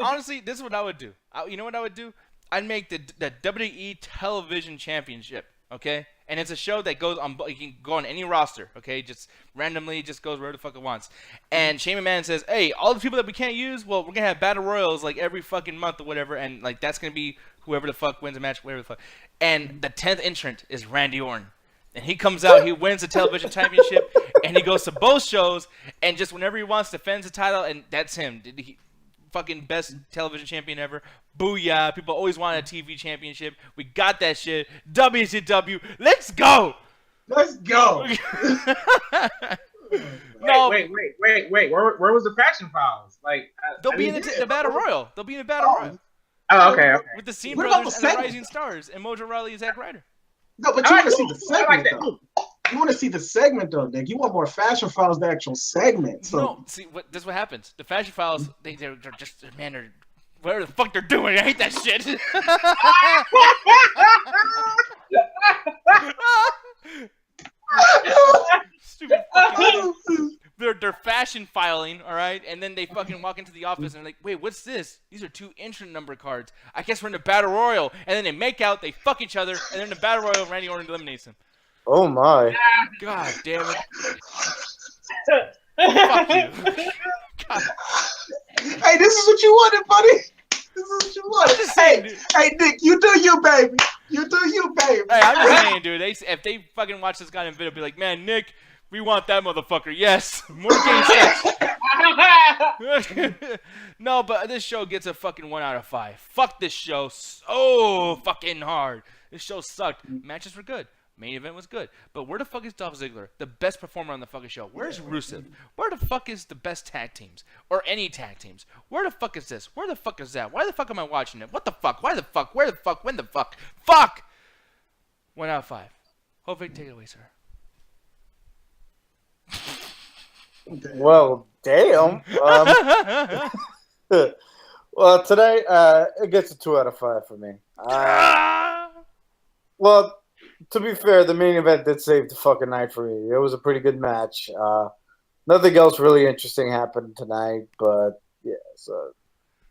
honestly, this is what I would do. You know what I would do? I'd make the WWE Television Championship, okay? And it's a show that goes on. You can go on any roster, okay? Just randomly, just goes wherever the fuck it wants. And Shane McMahon says, "Hey, all the people that we can't use, well, we're gonna have battle royals like every fucking month or whatever, and like that's gonna be whoever the fuck wins a match, whatever the fuck." And the 10th entrant is Randy Orton. And he comes out, he wins the television championship, and he goes to both shows, and just whenever he wants, defends the title, and that's him. He fucking best television champion ever. Booyah. People always wanted a TV championship. We got that shit. WCW. Let's go. Let's go. No. Wait. Where was the Fashion Files? Like, They'll be in the Battle Royal. They'll be in the Battle Royal. Oh, okay. With the Scene What about Brothers the and the segment, Rising Stars and Mojo Rawley and Zack Ryder. No, but you want to see the I like segment, though. You want to see the segment, though, Nick. You want more Fashion Files, the actual segment. So. No, see, this is what happens. The Fashion Files, they're just, man, they're whatever the fuck they're doing. I hate that shit. Stupid fucking. They're fashion filing, all right, and then they fucking walk into the office and they're like, wait, what's this? These are 2 entrant number cards. I guess we're in the Battle Royal. And then they make out, they fuck each other, and then in the Battle Royal, Randy Orton eliminates him. Oh my. God damn it. Fuck you. God. Hey, this is what you wanted, buddy. This is what you wanted. Hey, Nick, you do you, baby. You do you, baby. Hey, I'm just saying, dude. If they fucking watch this guy in video, be like, man, Nick, we want that motherfucker. Yes, more game sex. No, but this show gets a fucking 1 out of 5. Fuck this show so fucking hard. This show sucked. Matches were good. Main event was good. But where the fuck is Dolph Ziggler, the best performer on the fucking show? Where's Rusev? Where the fuck is the best tag teams? Or any tag teams? Where the fuck is this? Where the fuck is that? Why the fuck am I watching it? What the fuck? Why the fuck? Where the fuck? When the fuck? Fuck! 1 out of 5. Hopefully, take it away, sir. Well, damn. Well, today it gets a 2 out of 5 for me. Well, To be fair, the main event did save the fucking night for me. It was a pretty good match. Nothing else really interesting happened tonight, but yeah, so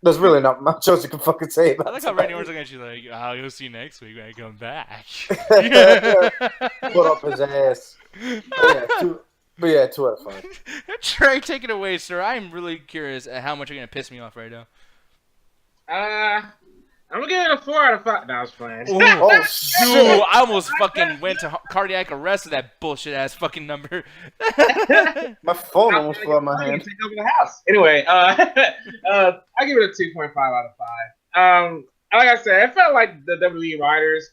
there's really not much else you can fucking say about it. I like how Randy Orton's looking at you like, "I'll see you next week when I come back." Put up his ass. But yeah, 2 out of 5. Trey, take it away, sir. I'm really curious at how much you're gonna piss me off right now. I'm gonna give it a 4 out of 5. No, I was playing. Oh shit! Dude, I almost fucking went to cardiac arrest with that bullshit ass fucking number. My phone almost fell out my hand. Take over the house. Anyway, I give it a 2.5 out of 5. Like I said, it felt like the WWE writers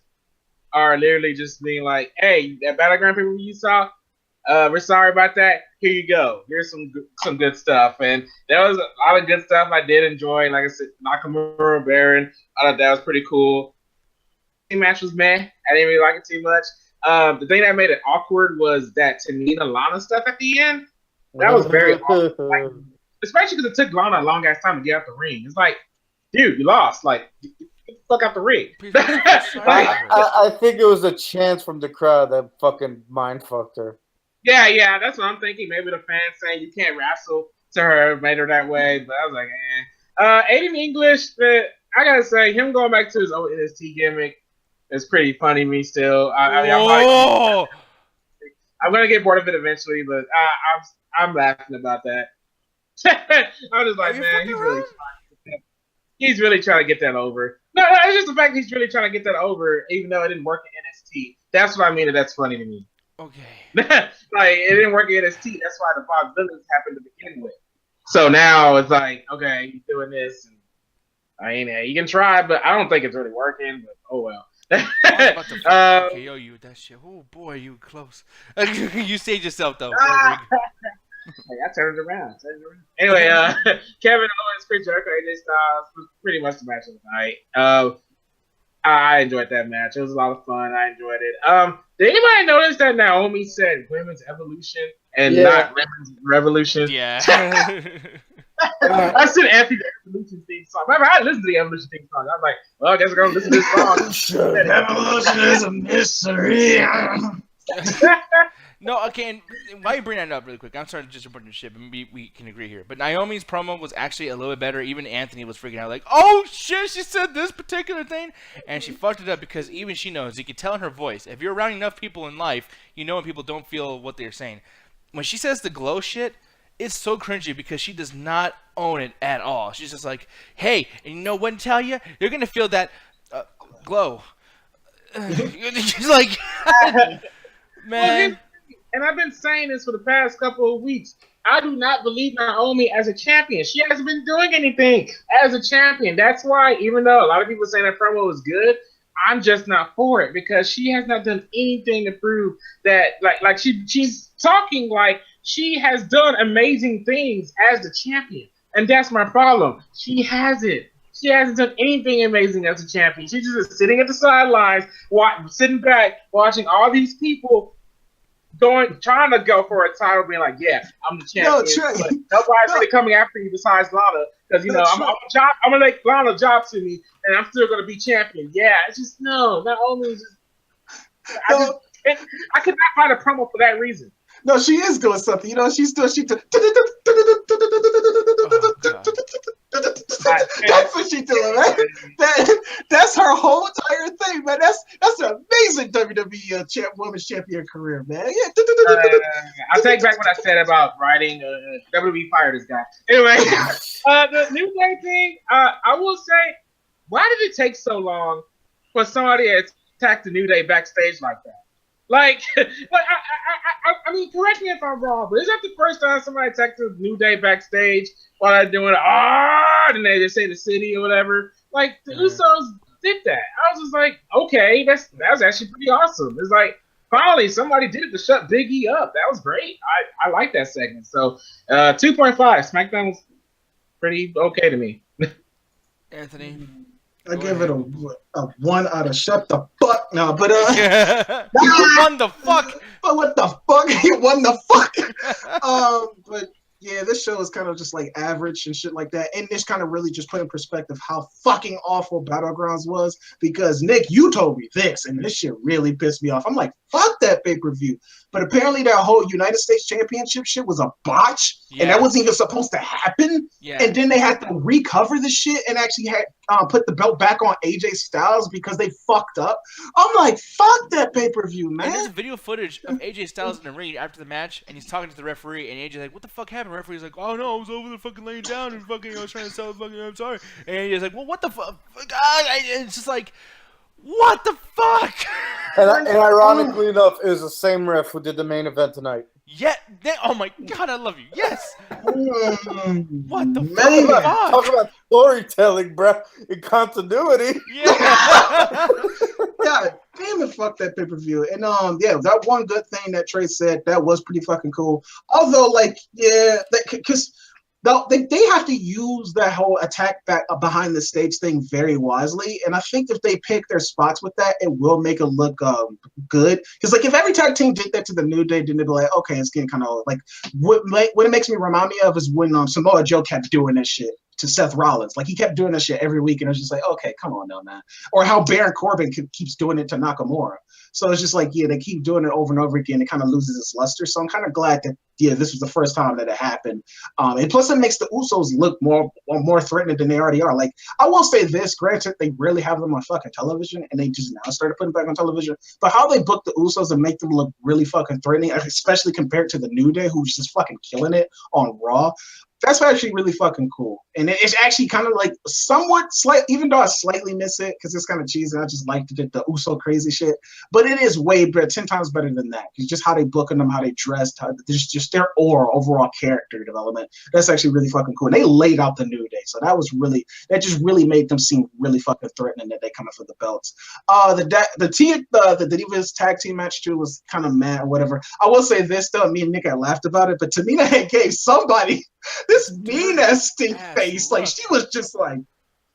are literally just being like, "Hey, that Battleground people you saw, we're sorry about that. Here you go. Here's some good stuff." And there was a lot of good stuff I did enjoy. Like I said, Nakamura, Baron, I thought that was pretty cool. The match was meh. I didn't really like it too much. The thing that made it awkward was that Tamina Lana stuff at the end. That was very awkward. Like, especially because it took Lana a long ass time to get out the ring. It's like, dude, you lost. Like, get the fuck out the ring. I think it was a chance from the crowd that fucking mind fucked her. Yeah, that's what I'm thinking. Maybe the fans saying you can't wrestle to her made her that way, but I was like, Aiden English, I gotta say, him going back to his old NXT gimmick is pretty funny to me still. I'm gonna get bored of it eventually, but I'm laughing about that. I'm just like, man, he's really trying to get that over. No, it's just the fact that he's really trying to get that over, even though it didn't work in NXT. That's what I mean, and that's funny to me. Okay. Like, it didn't work in NXT. That's why the possibilities happened to begin with. So now it's like, okay, you're doing this. And you can try, but I don't think it's really working. But oh well. I was about to KO you with that shit. Oh boy, you close. You saved yourself though. Hey, I turned it around. Anyway, Kevin Owens, Chris Jericho, AJ Styles was pretty much the match of the night. I enjoyed that match. It was a lot of fun. I enjoyed it. Did anybody notice that Naomi said women's evolution and not women's revolution? Yeah. I said Anthony the Evolution theme song. Remember, I listened to the Evolution theme song. I was like, well, I guess we're going to listen to this song. Evolution is a mystery. No, okay, and why you bring that up really quick? I'm sorry to just report your shit, but maybe we can agree here. But Naomi's promo was actually a little bit better. Even Anthony was freaking out like, oh shit, she said this particular thing. And she fucked it up because even she knows, you can tell in her voice, if you're around enough people in life, you know when people don't feel what they're saying. When she says the glow shit, it's so cringy because she does not own it at all. She's just like, hey, and you know what to tell you? You're going to feel that glow. She's like, man. And I've been saying this for the past couple of weeks. I do not believe Naomi as a champion. She hasn't been doing anything as a champion. That's why, even though a lot of people say that promo was good, I'm just not for it because she has not done anything to prove that, like she's talking like she has done amazing things as the champion. And that's my problem. She hasn't. She hasn't done anything amazing as a champion. She's just sitting at the sidelines, sitting back, watching all these people trying to go for a title, being like, yeah, I'm the champion. But nobody's really coming after you besides Lana, because I'm gonna let Lana job to me, and I'm still gonna be champion. Yeah, it's just Naomi. I could not find a promo for that reason. No, she is doing something. You know, she's doing. That's what she's doing, man. That's her whole entire thing, man. That's an amazing WWE Women's Champion career, man. Yeah. I take back what I said about writing. WWE fired this guy. Anyway, the New Day thing. I will say, why did it take so long for somebody to attack the New Day backstage like that? Like I mean, correct me if I'm wrong, but is that the first time somebody attacked the New Day backstage while they're doing and they just say the city or whatever? Like, the Usos did that. I was just like, okay, that was actually pretty awesome. It's like, finally, somebody did it to shut Big E up. That was great. I like that segment. So, 2.5. SmackDown was pretty okay to me. Anthony? I give it a 1 out of shut the fuck. No, but you won the fuck. But what the fuck? You won the fuck. But Yeah, this show is kind of just like average and shit like that. And this kind of really just put in perspective how fucking awful Battlegrounds was. Because Nick, you told me this, and this shit really pissed me off. I'm like, fuck that pay-per-view. But apparently that whole United States Championship shit was a botch, and that wasn't even supposed to happen. Yeah. And then they had to recover the shit and actually had put the belt back on AJ Styles because they fucked up. I'm like, fuck that pay-per-view, man. And there's video footage of AJ Styles in the ring after the match, and he's talking to the referee, and AJ's like, "What the fuck happened?" The referee's like, "Oh no, I was over there fucking laying down and fucking I was trying to sell fucking. I'm sorry." And AJ's like, "Well, what the fuck?" It's just like, what the fuck? And ironically enough, it was the same ref who did the main event tonight. Yeah. Oh my god, I love you. Yes. What the Man. fuck? Talk about storytelling, bro, in continuity. Yeah. God damn it, fuck that pay-per-view. And yeah, that one good thing that Trey said, that was pretty fucking cool. Although, like, yeah, because they have to use that whole attack back behind the stage thing very wisely. And I think if they pick their spots with that, it will make it look good. Because like if every tag team did that to the New Day, then they'd be like, okay, it's getting kind of like what it makes me remind me of is when Samoa Joe kept doing that shit to Seth Rollins. Like he kept doing that shit every week, and I was just like, okay, come on now, man. Or how Baron Corbin keeps doing it to Nakamura. So it's just like, yeah, they keep doing it over and over again. It kind of loses its luster. So I'm kind of glad that, yeah, this was the first time that it happened. And plus it makes the Usos look more threatening than they already are. Like, I will say this, granted, they rarely have them on fucking television, and they just now started putting them back on television. But how they book the Usos and make them look really fucking threatening, especially compared to the New Day, who's just fucking killing it on Raw, that's actually really fucking cool. And it's actually kind of like somewhat slight, even though I slightly miss it because it's kind of cheesy. I just liked it, the Uso crazy shit. But it is way better, 10 times better than that. It's just how they booking them, how they dressed, just their aura, overall character development. That's actually really fucking cool. And they laid out the New Day. So that just really made them seem really fucking threatening that they coming for the belts. The Divas tag team match too was kind of mad or whatever. I will say this though, me and Nick had laughed about it, but Tamina had gave somebody this mean ass stink face. Like she was just like,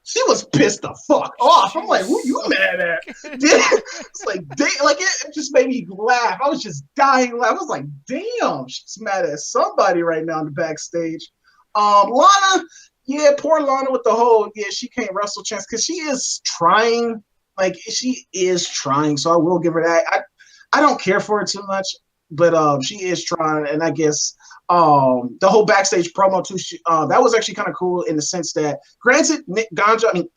she was pissed the fuck off. I'm like, who you mad at? It's like, it just made me laugh. I was just dying laugh. I was like, damn, she's mad at somebody right now in the backstage. Lana, yeah, poor Lana with the whole, yeah, she can't wrestle chance because she is trying. Like she is trying, so I will give her that. I don't care for it too much, but she is trying, and I guess the whole backstage promo too, that was actually kind of cool in the sense that, granted, Nick Ganja, I mean,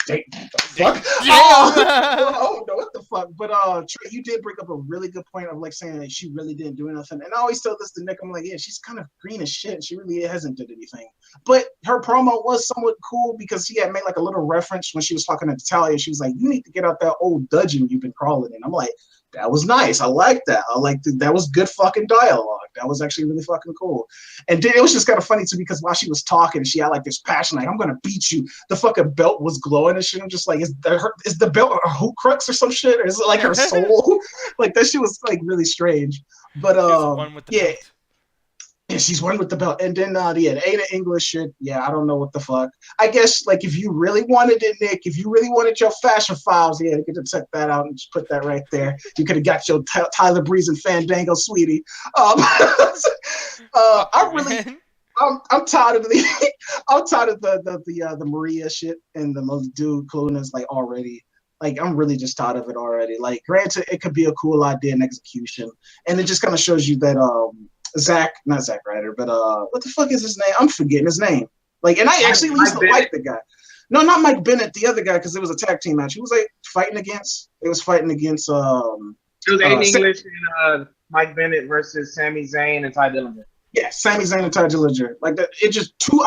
fuck, oh no, what the fuck? But Trey, you did bring up a really good point of like saying that she really didn't do anything, and I always tell this to Nick, I'm like, yeah, she's kind of green as shit, and she really hasn't did anything. But her promo was somewhat cool because she had made like a little reference when she was talking to Natalia. She was like, "You need to get out that old dungeon you've been crawling in." I'm like, that was nice. I like that. That was good fucking dialogue. That was actually really fucking cool. And then it was just kind of funny too because while she was talking, she had like this passion, like, I'm gonna beat you. The fucking belt was glowing and shit. I'm just like, is the belt a hook crux or some shit? Or is it like her soul? Like that shit was like really strange. But yeah. Belt. Yeah, she's one with the belt. And then Ada English shit, yeah, I don't know what the fuck. I guess like if you really wanted it, Nick, if you really wanted your fashion files, yeah, you could have check that out and just put that right there. You could have got your Tyler Breeze and Fandango sweetie. I'm tired of the Maria shit and the dude Clunas like already. Like, I'm really just tired of it already. Like, granted, it could be a cool idea in execution. And it just kind of shows you that not Zack Ryder, but what the fuck is his name? I'm forgetting his name. Like, and I actually used to like the guy. No, not Mike Bennett, the other guy, because it was a tag team match. Who was like fighting against? It was fighting against. It was Aiden English and Mike Bennett versus Sami Zayn and Ty Dillinger. Yeah, Sami Zayn and Ty Dillinger. Like that, it just two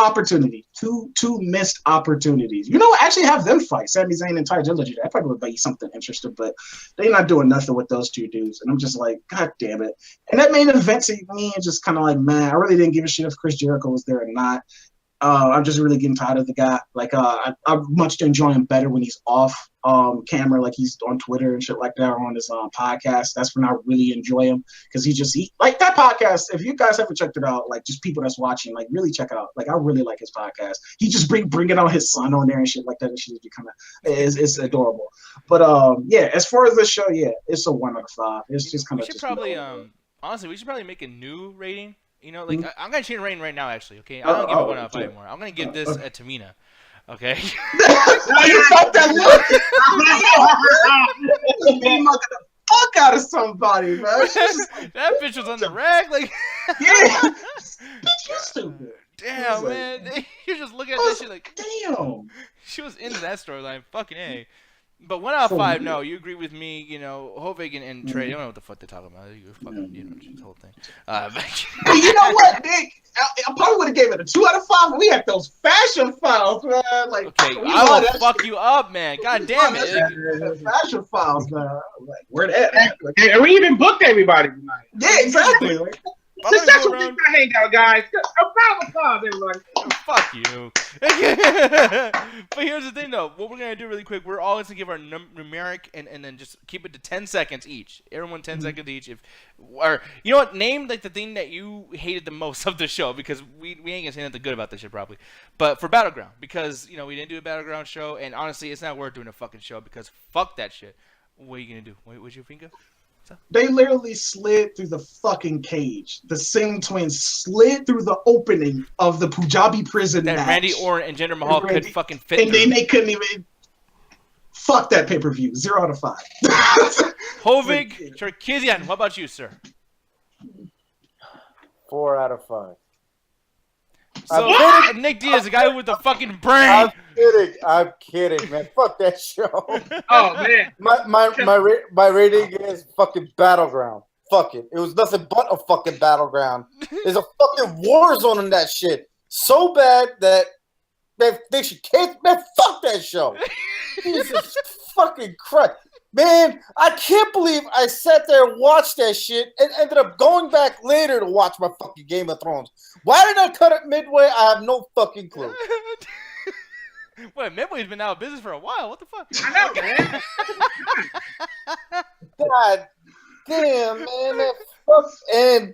missed opportunities. You know, actually have them fight Sami Zayn and Ty Dillinger. That probably would be something interesting, but they're not doing nothing with those two dudes. And I'm just like, God damn it. And that main event to me is just kind of like, man, I really didn't give a shit if Chris Jericho was there or not. I'm just really getting tired of the guy. Like, I much enjoy him better when he's off camera, like he's on Twitter and shit like that, or on his podcast. That's when I really enjoy him because he like that podcast. If you guys haven't checked it out, like just people that's watching, like really check it out. Like I really like his podcast. He just bringing out his son on there and shit like that. And shit it's adorable. But yeah, as far as the show, yeah, it's a 1 out of 5. It's just kind of. We should probably honestly, we should probably make a new rating You know, like I'm gonna change rating right now. Actually, okay, I'm gonna give it 1 out of 5 anymore. I'm gonna give this a Tamina. Okay. Why you felt that look? You mugging the fuck out of somebody, man. That bitch was on the rag, like. Yeah. Bitch, you stupid. Damn, man. You're just looking at that shit like. Damn. She was into that storyline. Fucking A. But 1 out of 5, no. You agree with me, you know, Hovig and Trey, you don't know what the fuck they're talking about. You fucking, you know, the whole thing. But you know what, Nick? I probably would have gave it a 2 out of 5. We had those fashion files, man. Like, okay, I will fuck you up, man. God damn it. Fashion files, man. Like, where that at? Like, and we even booked everybody tonight. Yeah, exactly. Like, Successful Big Guy Hangout, guys. A round of applause, everybody. Fuck you. But here's the thing, though. What we're going to do really quick, we're all going to give our numeric and then just keep it to 10 seconds each. Everyone 10 seconds each. Or, you know what? Name, like, the thing that you hated the most of the show, because we ain't going to say nothing good about this shit, probably. But for Battleground, because, you know, we didn't do a Battleground show, and honestly, it's not worth doing a fucking show, because fuck that shit. What are you going to do? What's your finger? They literally slid through the fucking cage. The Singh twins slid through the opening of the Punjabi prison that match. Randy Orton and Jinder Mahal could fucking fit and through. then they couldn't even... Fuck that pay-per-view. 0 out of 5. Hovig Cherkizian, what about you, sir? 4 out of 5. So, Nick Diaz, the guy with the fucking brain. I'm kidding, man. Fuck that show. Oh, man. My rating is fucking Battleground. Fuck it. It was nothing but a fucking Battleground. There's a fucking war zone in that shit. So bad that they should cancel. Man, fuck that show. Jesus fucking Christ. Man, I can't believe I sat there and watched that shit and ended up going back later to watch my fucking Game of Thrones. Why did I cut it midway? I have no fucking clue. Wait, Midway's been out of business for a while. What the fuck? I know, man. God damn, man. Fuck, and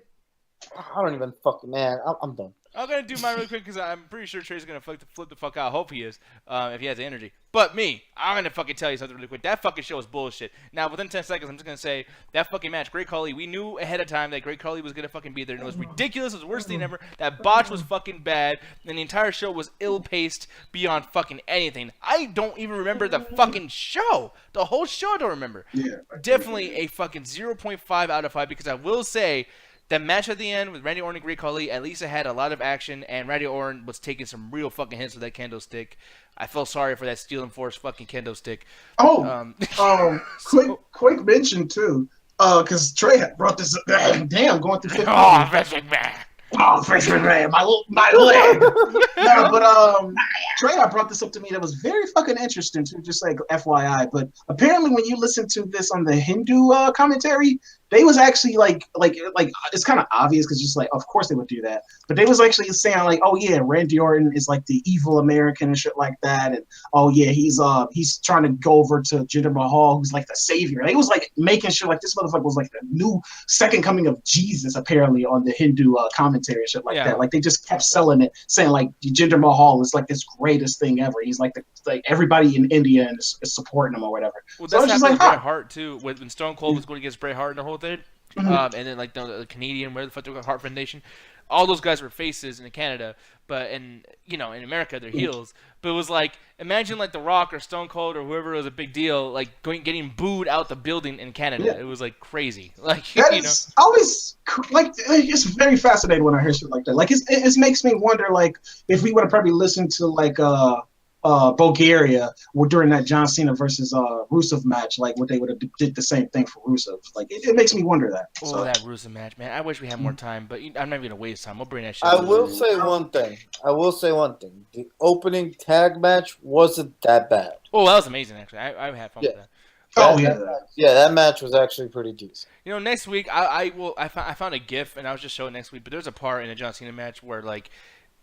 I don't even fucking, man. I'm done. I'm going to do mine really quick because I'm pretty sure Trey's going to flip the fuck out. I hope he is, if he has the energy. But me, I'm going to fucking tell you something really quick. That fucking show is bullshit. Now, within 10 seconds, I'm just going to say, that fucking match, Great Kahli, we knew ahead of time that Great Kahli was going to fucking be there. And it was ridiculous. It was the worst thing ever. That botch was fucking bad. And the entire show was ill-paced beyond fucking anything. I don't even remember the fucking show. The whole show I don't remember. Yeah, definitely a fucking 0.5 out of 5 because I will say, that match at the end with Randy Orton and Great Kahli, at least it had a lot of action, and Randy Orton was taking some real fucking hits with that kendo stick. I felt sorry for that Steel and Force fucking kendo stick. Quick mention too, because Trey had brought this up. Damn, going through 15. Oh, Vince McMahon. Oh, Vince McMahon, my leg. No, but Trey had brought this up to me that was very fucking interesting too, just like FYI. But apparently, when you listen to this on the Hindu commentary, they was actually like it's kind of obvious because just like of course they would do that, but they was actually saying like, oh yeah, Randy Orton is like the evil American and shit like that, and oh yeah, he's trying to go over to Jinder Mahal, who's like the savior. They was like making sure like this motherfucker was like the new second coming of Jesus apparently on the Hindu commentary and shit like that. Like they just kept selling it, saying like Jinder Mahal is like this greatest thing ever. He's like everybody in India is supporting him or whatever. Well, that's happened with Bret Hart too, when Stone Cold was going against Bret Hart and the whole thing. And then like the Canadian, where the fuck they got Heart Foundation, all those guys were faces in Canada, but in America they're heels. But it was like, imagine like The Rock or Stone Cold or whoever was a big deal, like getting booed out the building in Canada. Yeah. It was like crazy. Like that always like it's very fascinating when I hear shit like that. Like it makes me wonder like if we would have probably listened to like Bulgaria during that John Cena versus Rusev match, like what they would have did the same thing for Rusev. Like it makes me wonder that. Oh, that Rusev match, man! I wish we had more time, but I'm not even gonna waste time. We'll bring that shit. I will say one thing. The opening tag match wasn't that bad. Oh, that was amazing. Actually, I had fun with that. That match was actually pretty decent. Next week I found a GIF and I was just showing next week, but there's a part in a John Cena match where like.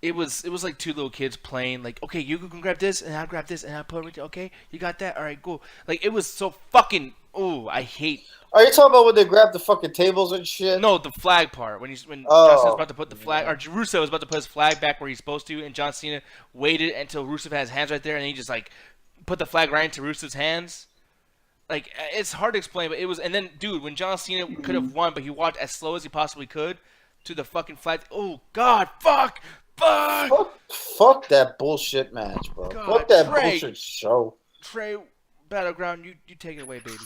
It was like two little kids playing, like, okay, you can grab this, and I'll grab this, and I'll put it, okay, you got that? All right, cool. Like, it was so fucking, I hate. Are you talking about when they grab the fucking tables and shit? No, the flag part. When John Cena's about to put the flag, or Rusev was about to put his flag back where he's supposed to, and John Cena waited until Rusev had his hands right there, and he just, like, put the flag right into Rusev's hands. Like, it's hard to explain, but it was, and then, dude, when John Cena could have won, but he walked as slow as he possibly could, to the fucking flag. Oh God, fuck. Fuck that bullshit match, bro. God, fuck that Trey. bullshit show. Trey, Battleground, you take it away, baby.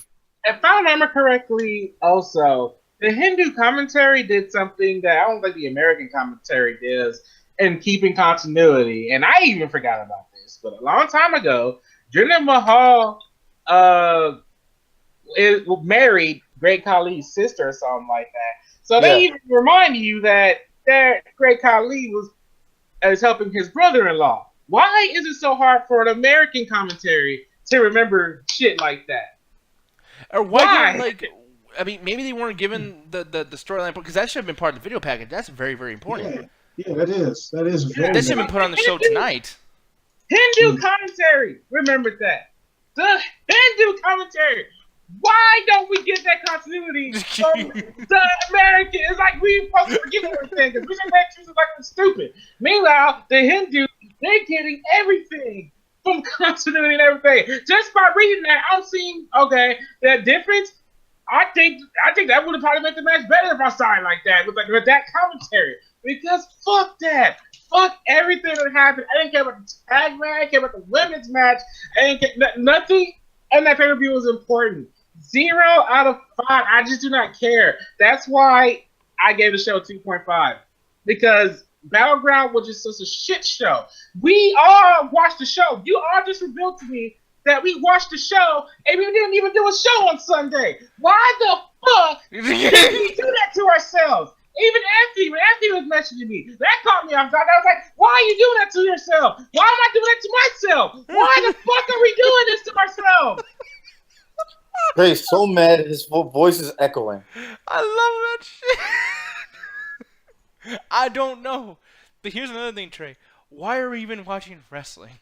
If I remember correctly, also, the Hindu commentary did something that I don't think the American commentary does in keeping continuity. And I even forgot about this, but a long time ago, Jinder Mahal married Great Khali's sister or something like that. So they even remind you that Great Kahli is helping his brother-in-law. Why is it so hard for an American commentary to remember shit like that? Or why? I mean, maybe they weren't given the storyline because that should have been part of the video package. That's very, very important. Yeah, that is very. That should have been put on the show tonight. Hindu commentary. Remember that. The Hindu commentary. Why don't we get that continuity from the American? It's like we supposed to forget everything because we just make excuses like we're stupid. Meanwhile, the Hindu, they're getting everything from continuity and everything. Just by reading that, I'm seeing that difference. I think that would have probably made the match better if I saw it like that with that commentary. Because fuck that. Fuck everything that happened. I didn't care about the tag match. I didn't care about the women's match. I didn't care nothing. And that pay-per-view was important. 0 out of 5. I just do not care. That's why I gave the show 2.5. Because Battleground was just such a shit show. We all watched the show. You all just revealed to me that we watched the show and we didn't even do a show on Sunday. Why the fuck did we do that to ourselves? Even Anthony, when Anthony was messaging me, that caught me off guard. I was like, why are you doing that to yourself? Why am I doing that to myself? Why the fuck are we doing this to ourselves? Trey's so mad his voice is echoing. I love that shit. I don't know. But here's another thing, Trey. Why are we even watching wrestling?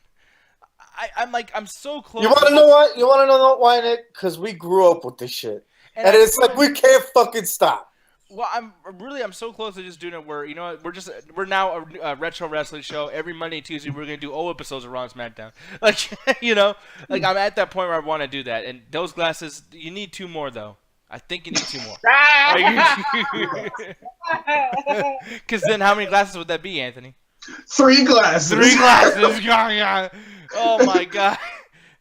I'm so close. You want to know why? You want to know why, Nick? Because we grew up with this shit. And it's like we can't fucking stop. Well, I'm so close to just doing it where, you know what, we're now a retro wrestling show. Every Monday and Tuesday we're going to do old episodes of Raw and SmackDown. Like, I'm at that point where I want to do that. And those glasses, you need 2 more, though. I think you need 2 more. Because then how many glasses would that be, Anthony? 3 glasses. 3 glasses. Yeah. Oh, my God.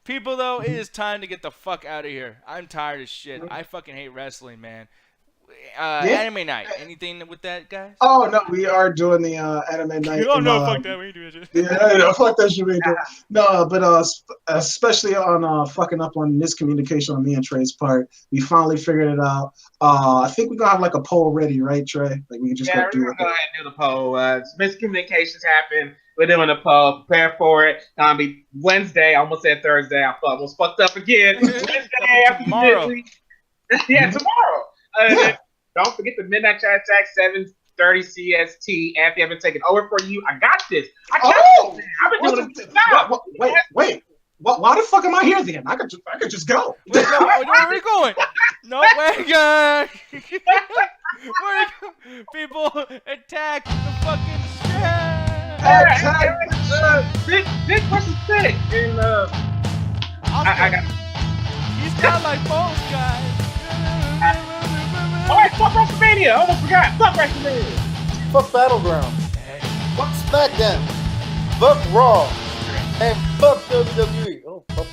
People, though, it is time to get the fuck out of here. I'm tired of shit. I fucking hate wrestling, man. Anime night. Anything with that, guys? Oh no, we are doing the anime night. Oh no, fuck that. We ain't doing shit. Yeah, fuck that shit. We ain't doing. No, but especially on fucking up on miscommunication on me and Trey's part, we finally figured it out. I think we're gonna have like a poll ready, right, Trey? Like we can just we're gonna go ahead and do the poll. Miscommunications happen. We're doing a poll. Prepare for it. Gonna be Wednesday. I almost said Thursday. I almost fucked up again. Wednesday after tomorrow. Yeah, tomorrow. Don't forget the Midnight Chat Attack 7:30 CST. Anthony, I've been taking over for you. I got this. I've been doing it now. Wait. Why the fuck am I here then? I could just go. Where are we going? No way, guys. People attack the fucking strap. Big versus big. And I got. He's got like both guys. Alright, fuck WrestleMania! I almost forgot! Fuck WrestleMania! Fuck Battleground. Fuck SmackDown. Fuck Raw. And fuck WWE. Oh, fuck.